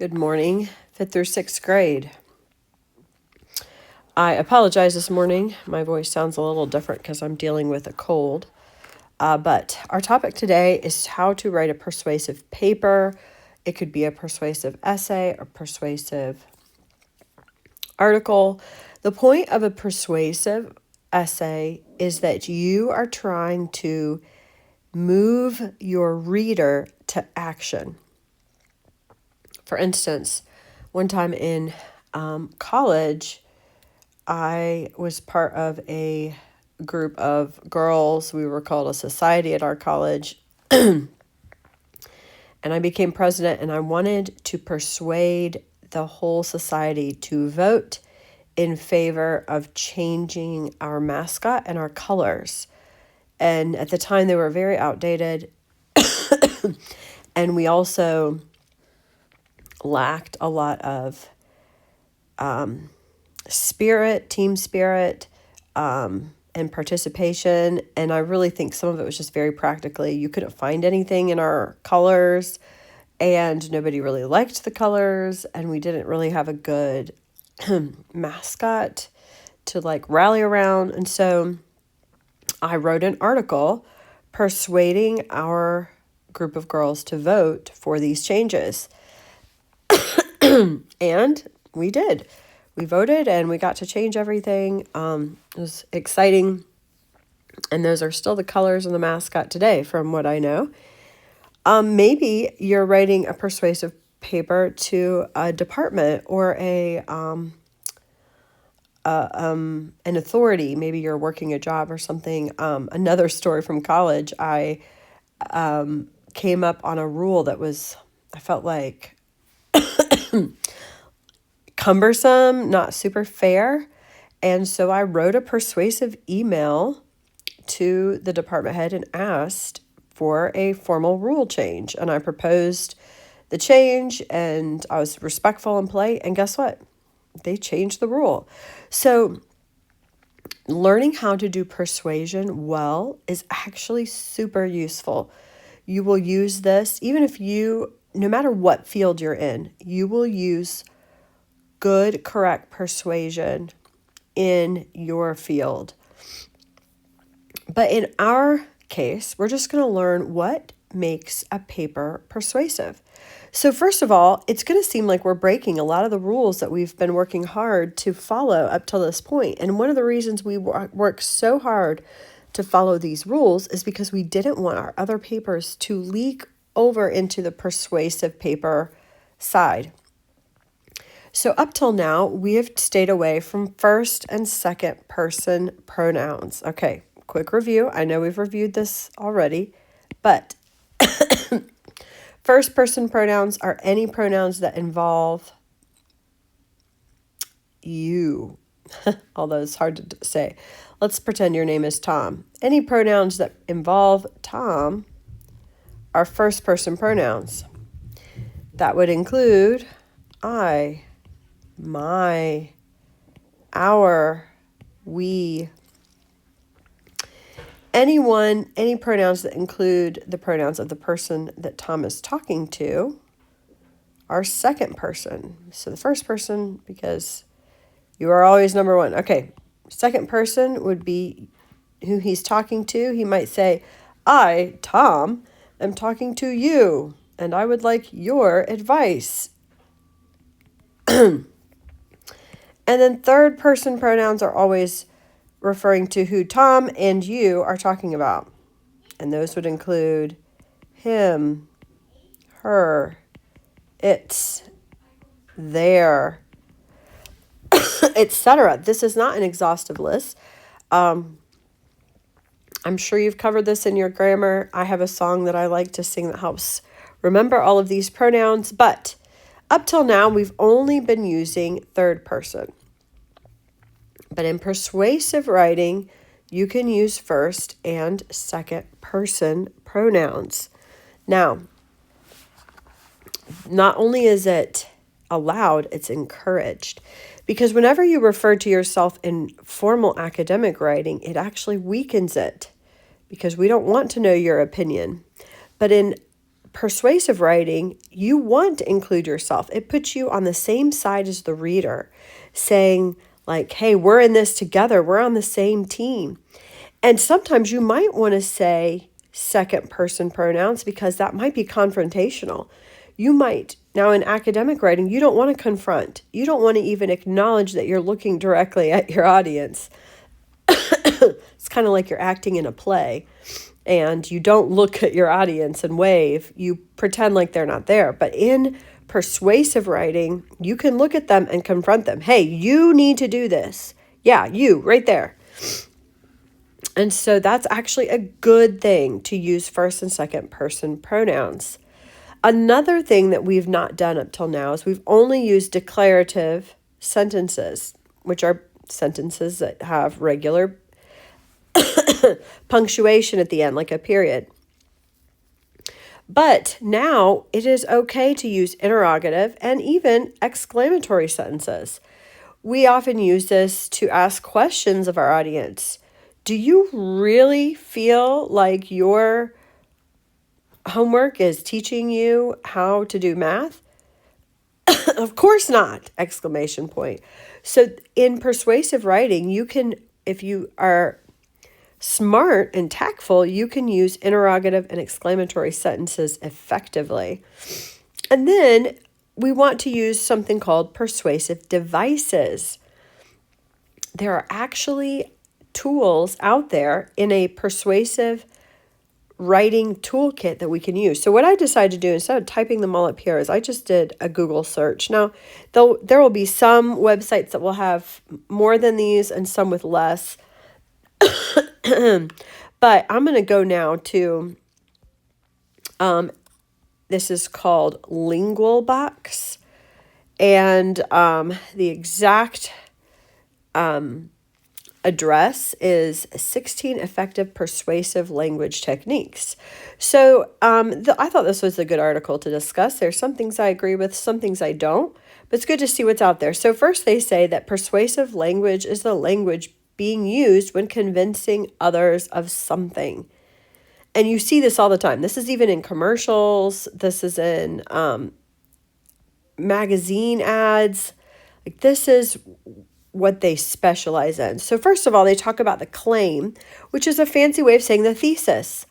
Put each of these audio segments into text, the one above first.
Good morning, 5th through 6th grade. I apologize this morning. My voice sounds a little different because I'm dealing with a cold. But our topic today is how to write a persuasive paper. It could be a persuasive essay or persuasive article. The point of a persuasive essay is that you are trying to move your reader to action. For instance, one time in college, I was part of a group of girls. We were called a society at our college. And I became president, and I wanted to persuade the whole society to vote in favor of changing our mascot and our colors. And at the time, they were very outdated. And we also lacked a lot of team spirit, and participation. And I really think some of it was just very practically, you couldn't find anything in our colors, and nobody really liked the colors, and we didn't really have a good mascot to rally around. And so I wrote an article persuading our group of girls to vote for these changes. And we did. We voted and we got to change everything. It was exciting. And those are still the colors and the mascot today, from what I know. Maybe you're writing a persuasive paper to a department or an authority. Maybe you're working a job or something. Another story from college, I came up on a rule that I felt like cumbersome, not super fair. And so I wrote a persuasive email to the department head and asked for a formal rule change. And I proposed the change, and I was respectful and polite. And guess what? They changed the rule. So learning how to do persuasion well is actually super useful. You will use this, even if no matter what field you're in, you will use good, correct persuasion in your field. But in our case, we're just going to learn what makes a paper persuasive. So first of all, it's going to seem like we're breaking a lot of the rules that we've been working hard to follow up till this point. And one of the reasons we work so hard to follow these rules is because we didn't want our other papers to leak over into the persuasive paper side. So up till now, we have stayed away from first and second person pronouns. Okay, quick review. I know we've reviewed this already, but first person pronouns are any pronouns that involve you, although it's hard to say. Let's pretend your name is Tom. Any pronouns that involve Tom are first person pronouns. That would include I, my, our, we. Any pronouns that include the pronouns of the person that Tom is talking to are second person. So the first person, because you are always number one. Okay, second person would be who he's talking to. He might say, I, Tom, am talking to you, and I would like your advice. And then third person pronouns are always referring to who Tom and you are talking about. And those would include him, her, its, their, etc. This is not an exhaustive list. I'm sure you've covered this in your grammar. I have a song that I like to sing that helps remember all of these pronouns, but up till now, we've only been using third person. But in persuasive writing, you can use first and second person pronouns. Now, not only is it allowed, it's encouraged. Because whenever you refer to yourself in formal academic writing, it actually weakens it, because we don't want to know your opinion. But in persuasive writing, you want to include yourself. It puts you on the same side as the reader, saying like, hey, we're in this together. We're on the same team. And sometimes you might want to say second person pronouns because that might be confrontational. You might, now in academic writing, you don't want to confront. You don't want to even acknowledge that you're looking directly at your audience. It's kind of like you're acting in a play and you don't look at your audience and wave. You pretend like they're not there. But in persuasive writing, you can look at them and confront them. Hey, you need to do this. Yeah, you right there. And so that's actually a good thing to use first and second person pronouns. Another thing that we've not done up till now is we've only used declarative sentences, which are sentences that have regular punctuation at the end, like a period. But now it is okay to use interrogative and even exclamatory sentences. We often use this to ask questions of our audience. Do you really feel like your homework is teaching you how to do math? Of course not! Exclamation point. So in persuasive writing, you can, if you are smart and tactful, you can use interrogative and exclamatory sentences effectively. And then we want to use something called persuasive devices. There are actually tools out there in a persuasive writing toolkit that we can use. So what I decided to do instead of typing them all up here is I just did a Google search. Now, there will be some websites that will have more than these and some with less. But I'm going to go now to, this is called Lingual Box. And the exact address is 16 effective persuasive language techniques. So I thought this was a good article to discuss. There's some things I agree with, some things I don't, but it's good to see what's out there. So first they say that persuasive language is the language being used when convincing others of something. And you see this all the time. This is even in commercials. This is in magazine ads. Like this is what they specialize in. So first of all, they talk about the claim, which is a fancy way of saying the thesis.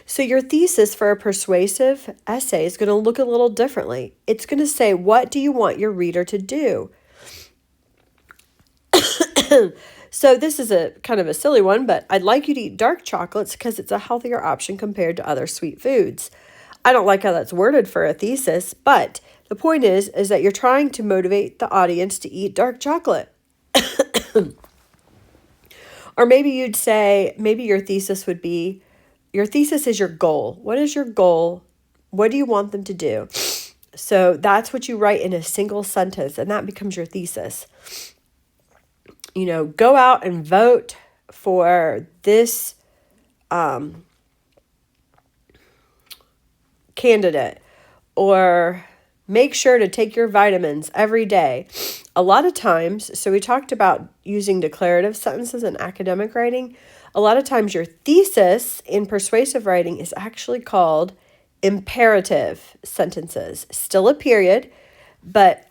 So your thesis for a persuasive essay is going to look a little differently. It's going to say, what do you want your reader to do? So this is a kind of a silly one, but I'd like you to eat dark chocolates because it's a healthier option compared to other sweet foods. I don't like how that's worded for a thesis, but the point is that you're trying to motivate the audience to eat dark chocolate. Or maybe you'd say, maybe your thesis would be, your thesis is your goal. What is your goal? What do you want them to do? So that's what you write in a single sentence, and that becomes your thesis. You know, go out and vote for this candidate, or make sure to take your vitamins every day. A lot of times, so we talked about using declarative sentences in academic writing. A lot of times your thesis in persuasive writing is actually called imperative sentences. Still a period, but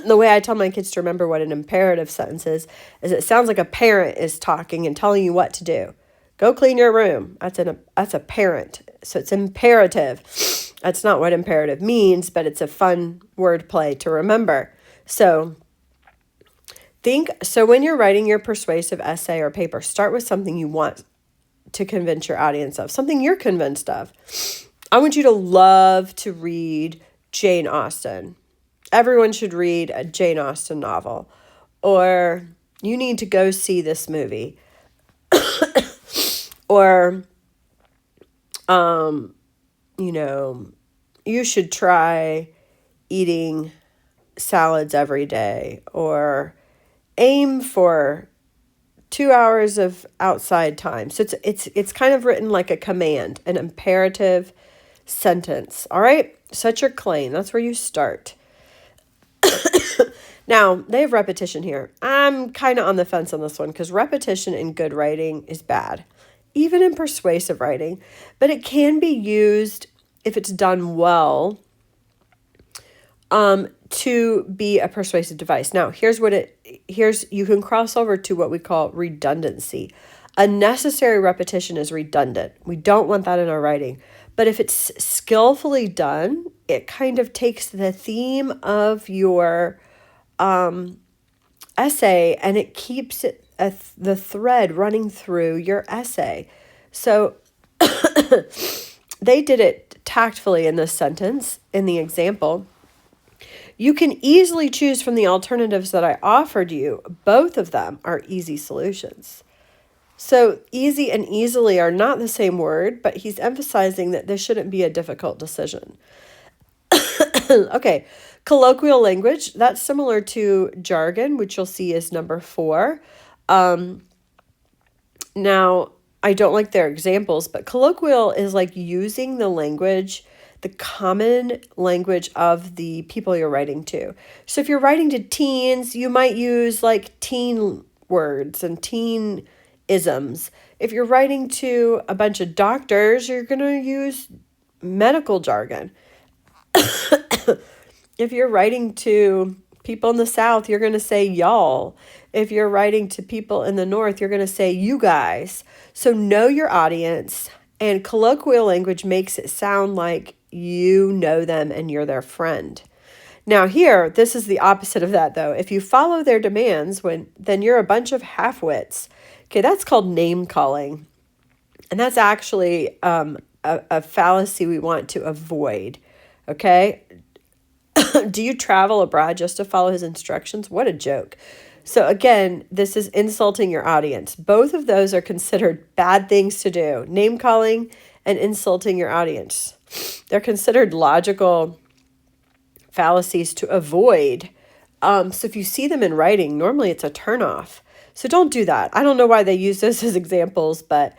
the way I tell my kids to remember what an imperative sentence is it sounds like a parent is talking and telling you what to do. Go clean your room. That's a parent. So it's imperative. That's not what imperative means, but it's a fun word play to remember. So when you're writing your persuasive essay or paper, start with something you want to convince your audience of, something you're convinced of. I want you to love to read Jane Austen. Everyone should read a Jane Austen novel, or you need to go see this movie, or, you should try eating salads every day, or aim for 2 hours of outside time. So it's kind of written like a command, an imperative sentence. All right, set your claim. That's where you start. Now, they have repetition here. I'm kind of on the fence on this one because repetition in good writing is bad, even in persuasive writing, but it can be used if it's done well, to be a persuasive device. Now, you can cross over to what we call redundancy. Unnecessary repetition is redundant. We don't want that in our writing. But if it's skillfully done, it kind of takes the theme of your essay and it keeps the thread running through your essay. So they did it tactfully in this sentence, in the example. You can easily choose from the alternatives that I offered you. Both of them are easy solutions. So easy and easily are not the same word, but he's emphasizing that this shouldn't be a difficult decision. Okay, colloquial language, that's similar to jargon, which you'll see is number 4. Now, I don't like their examples, but colloquial is like using the language, the common language of the people you're writing to. So if you're writing to teens, you might use like teen words and teen isms. If you're writing to a bunch of doctors, you're going to use medical jargon. If you're writing to people in the South, you're going to say y'all. If you're writing to people in the North, you're going to say you guys. So know your audience, and colloquial language makes it sound like you know them and you're their friend. Now here, this is the opposite of that though. If you follow their demands, then you're a bunch of half-wits. Okay, that's called name calling. And that's actually a fallacy we want to avoid. Okay? Do you travel abroad just to follow his instructions? What a joke. So again, this is insulting your audience. Both of those are considered bad things to do. Name calling and insulting your audience. They're considered logical fallacies to avoid. So if you see them in writing, normally it's a turnoff. So don't do that. I don't know why they use this as examples, but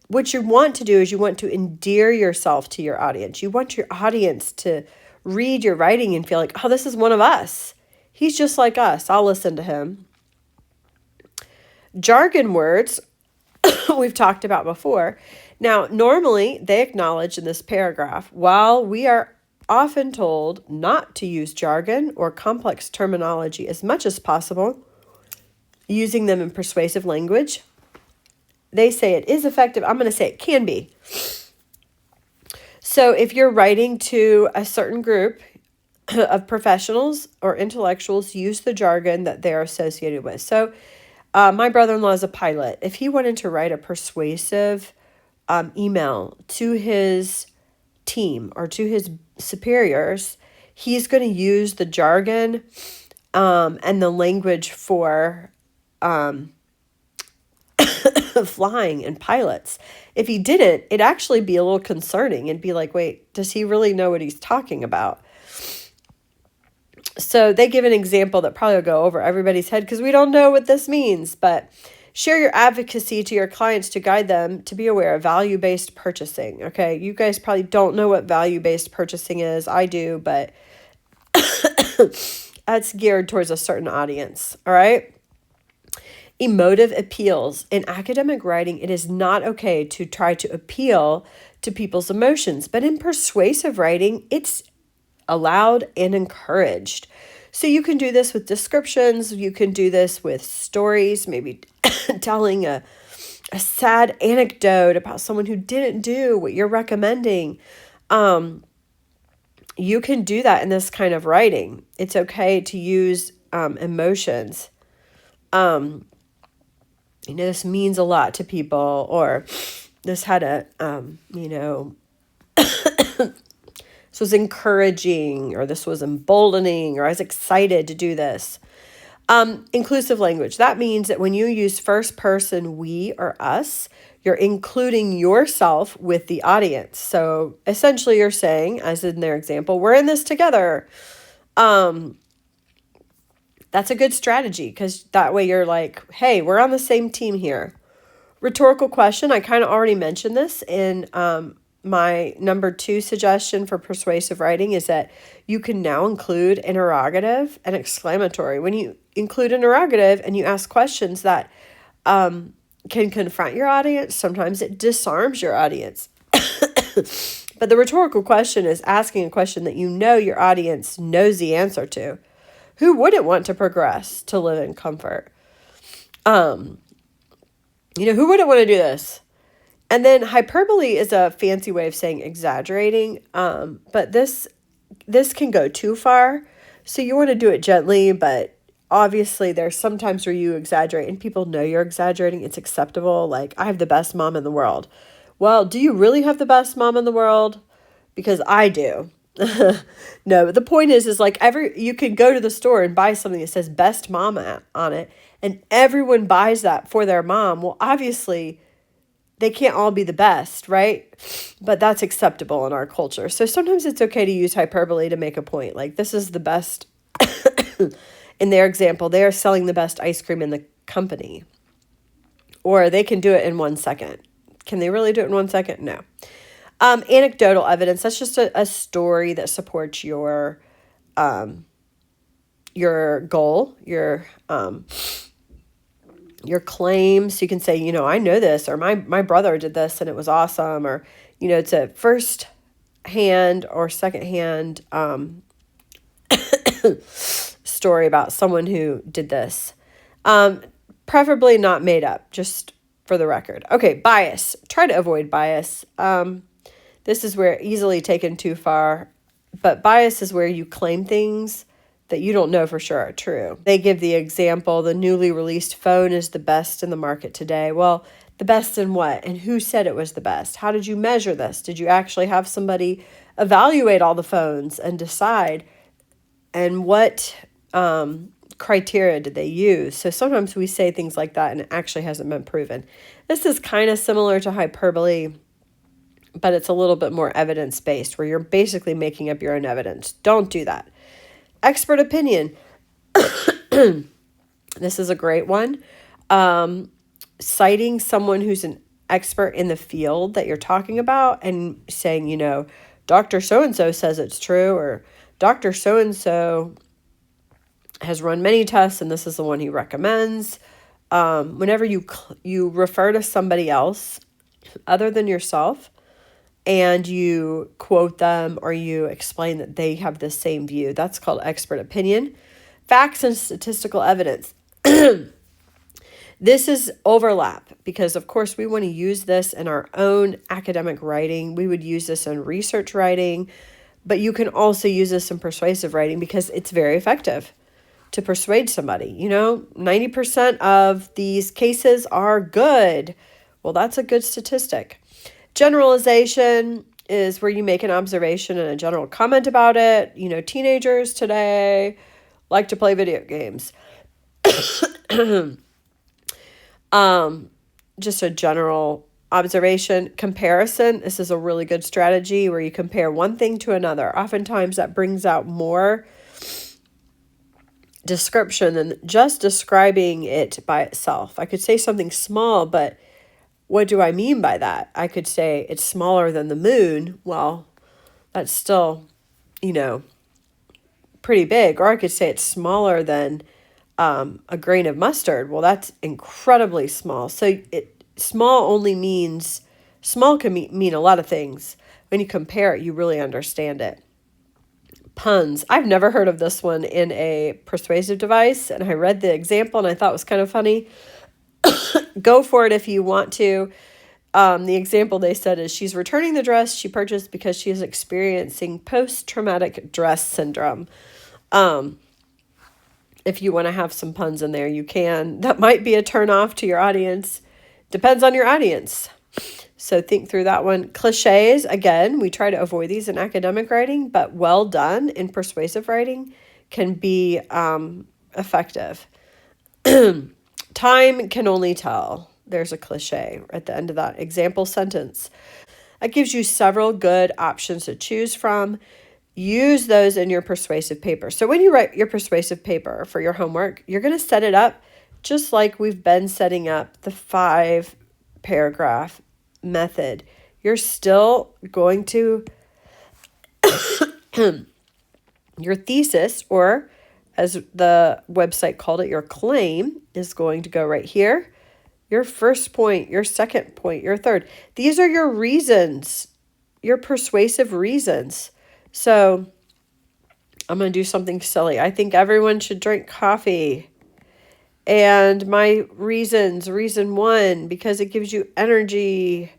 what you want to do is you want to endear yourself to your audience. You want your audience to read your writing and feel like, oh, this is one of us. He's just like us. I'll listen to him. Jargon words, we've talked about before. Now, normally they acknowledge in this paragraph, while we are often told not to use jargon or complex terminology as much as possible, using them in persuasive language, they say it is effective. I'm going to say it can be. So if you're writing to a certain group of professionals or intellectuals, use the jargon that they're associated with. So my brother-in-law is a pilot. If he wanted to write a persuasive email to his team or to his superiors, he's going to use the jargon and the language for flying and pilots. If he didn't, it'd actually be a little concerning. It'd be like, wait, does he really know what he's talking about? So they give an example that probably will go over everybody's head because we don't know what this means, but share your advocacy to your clients to guide them to be aware of value-based purchasing. Okay, you guys probably don't know what value-based purchasing is. I do, but that's geared towards a certain audience. All right. Emotive appeals. In academic writing, it is not okay to try to appeal to people's emotions, but in persuasive writing, it's allowed and encouraged. So you can do this with descriptions. You can do this with stories, maybe telling a sad anecdote about someone who didn't do what you're recommending. You can do that in this kind of writing. It's okay to use emotions. This means a lot to people, or this had a, this was encouraging, or this was emboldening, or I was excited to do this. Inclusive language. That means that when you use first person we or us, you're including yourself with the audience. So essentially you're saying, as in their example, we're in this together. That's a good strategy because that way you're like, hey, we're on the same team here. Rhetorical question. I kind of already mentioned this in my number 2 suggestion for persuasive writing is that you can now include interrogative and exclamatory. When you include interrogative and you ask questions that can confront your audience, sometimes it disarms your audience. But the rhetorical question is asking a question that you know your audience knows the answer to. Who wouldn't want to progress to live in comfort? Who wouldn't want to do this? And then hyperbole is a fancy way of saying exaggerating. But this can go too far. So you want to do it gently, but obviously there's sometimes where you exaggerate and people know you're exaggerating. It's acceptable. Like, I have the best mom in the world. Well, do you really have the best mom in the world? Because I do. No, but the point is like you can go to the store and buy something that says best mom on it, and everyone buys that for their mom. Well, obviously they can't all be the best, right? But that's acceptable in our culture. So sometimes it's okay to use hyperbole to make a point. Like, this is the best. In their example, they are selling the best ice cream in the company. Or they can do it in 1 second. Can they really do it in 1 second? No. Anecdotal evidence. That's just a story that supports your goal, your claims. You can say, I know this, or my brother did this and it was awesome, or, it's a first hand or second hand story about someone who did this. Preferably not made up, just for the record. Okay, bias. Try to avoid bias. This is where easily taken too far, but bias is where you claim things that you don't know for sure are true. They give the example, the newly released phone is the best in the market today. Well, the best in what? And who said it was the best? How did you measure this? Did you actually have somebody evaluate all the phones and decide? And what criteria did they use? So sometimes we say things like that and it actually hasn't been proven. This is kind of similar to hyperbole, but it's a little bit more evidence-based, where you're basically making up your own evidence. Don't do that. Expert opinion. This is a great one. Citing someone who's an expert in the field that you're talking about and saying, Dr. So-and-so says it's true, or Dr. So-and-so has run many tests and this is the one he recommends. Whenever you refer to somebody else other than yourself, and you quote them or you explain that they have the same view, that's called expert opinion. Facts and statistical evidence. This is overlap because, of course, we want to use this in our own academic writing. We would use this in research writing, but you can also use this in persuasive writing because it's very effective to persuade somebody. 90% of these cases are good. Well, that's a good statistic. Generalization is where you make an observation and a general comment about it. Teenagers today like to play video games. Just a general observation. Comparison. This is a really good strategy where you compare one thing to another. Oftentimes that brings out more description than just describing it by itself. I could say something small, but what do I mean by that? I could say it's smaller than the moon. Well, that's still, pretty big. Or I could say it's smaller than a grain of mustard. Well, that's incredibly small. So small can mean a lot of things. When you compare it, you really understand it. Puns. I've never heard of this one in a persuasive device, and I read the example and I thought it was kind of funny. Go for it if you want to. The example they said is she's returning the dress she purchased because she is experiencing post-traumatic dress syndrome. If you want to have some puns in there, you can. That might be a turn off to your audience. Depends on your audience. So think through that one. Cliches, again, we try to avoid these in academic writing, but well done in persuasive writing can be effective. Time can only tell. There's a cliche at the end of that example sentence. That gives you several good options to choose from. Use those in your persuasive paper. So when you write your persuasive paper for your homework, you're going to set it up just like we've been setting up the 5-paragraph method. You're still going to, your thesis, or as the website called it, your claim, is going to go right here. Your first point, your second point, your third. These are your reasons your persuasive reasons. So I'm going to do something silly. I think everyone should drink coffee. And my reasons, reason 1, because it gives you energy.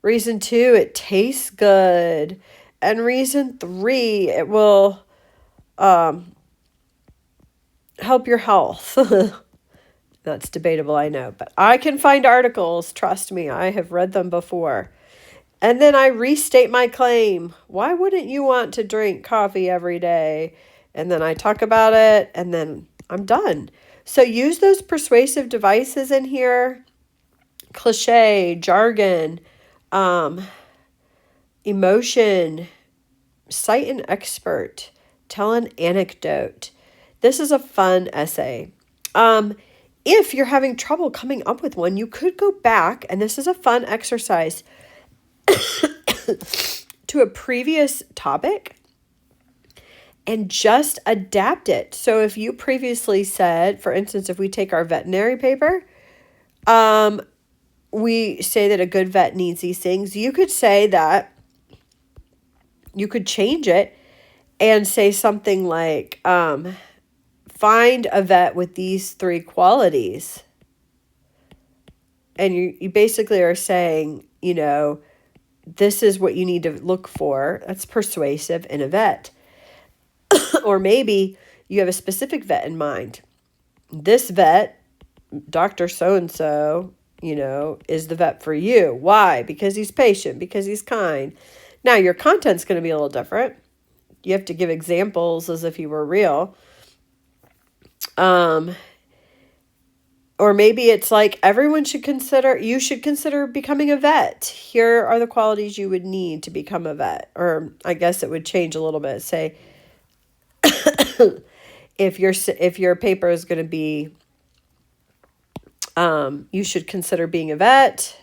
Reason 2, it tastes good. And reason 3, it will help your health. That's debatable, I know. But I can find articles. Trust me, I have read them before. And then I restate my claim. Why wouldn't you want to drink coffee every day? And then I talk about it, and then I'm done. So use those persuasive devices in here. Cliche, jargon, emotion, cite an expert, tell an anecdote. This is a fun essay. If you're having trouble coming up with one, you could go back, and this is a fun exercise, to a previous topic and just adapt it. So if you previously said, for instance, if we take our veterinary paper, we say that a good vet needs these things. You could say that, you could change it and say something like, find a vet with these 3 qualities. And you basically are saying, this is what you need to look for. That's persuasive in a vet. Or maybe you have a specific vet in mind. This vet, Dr. So-and-so, is the vet for you. Why? Because he's patient, because he's kind. Now, your content's going to be a little different. You have to give examples as if you were real. Or maybe it's like you should consider becoming a vet. Here are the qualities you would need to become a vet. Or I guess it would change a little bit. Say, if your paper is going to be, you should consider being a vet,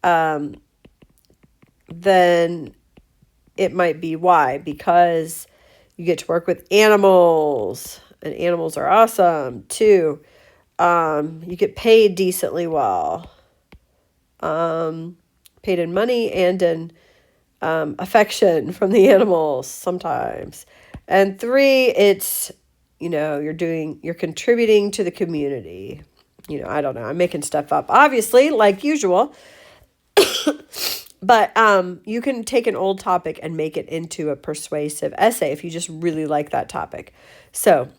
then it might be why. Because you get to work with animals, and animals are awesome. 2, you get paid decently well, paid in money and in affection from the animals sometimes. And 3, it's, you're contributing to the community. I don't know. I'm making stuff up, obviously, like usual. But you can take an old topic and make it into a persuasive essay if you just really like that topic. So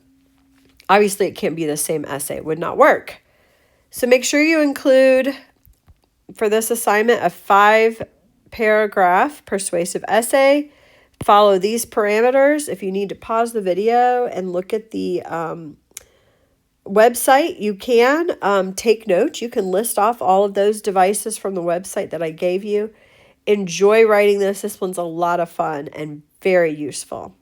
obviously it can't be the same essay. It would not work. So make sure you include, for this assignment, a 5-paragraph persuasive essay. Follow these parameters. If you need to pause the video and look at the website, you can take notes. You can list off all of those devices from the website that I gave you. Enjoy writing this. This one's a lot of fun and very useful.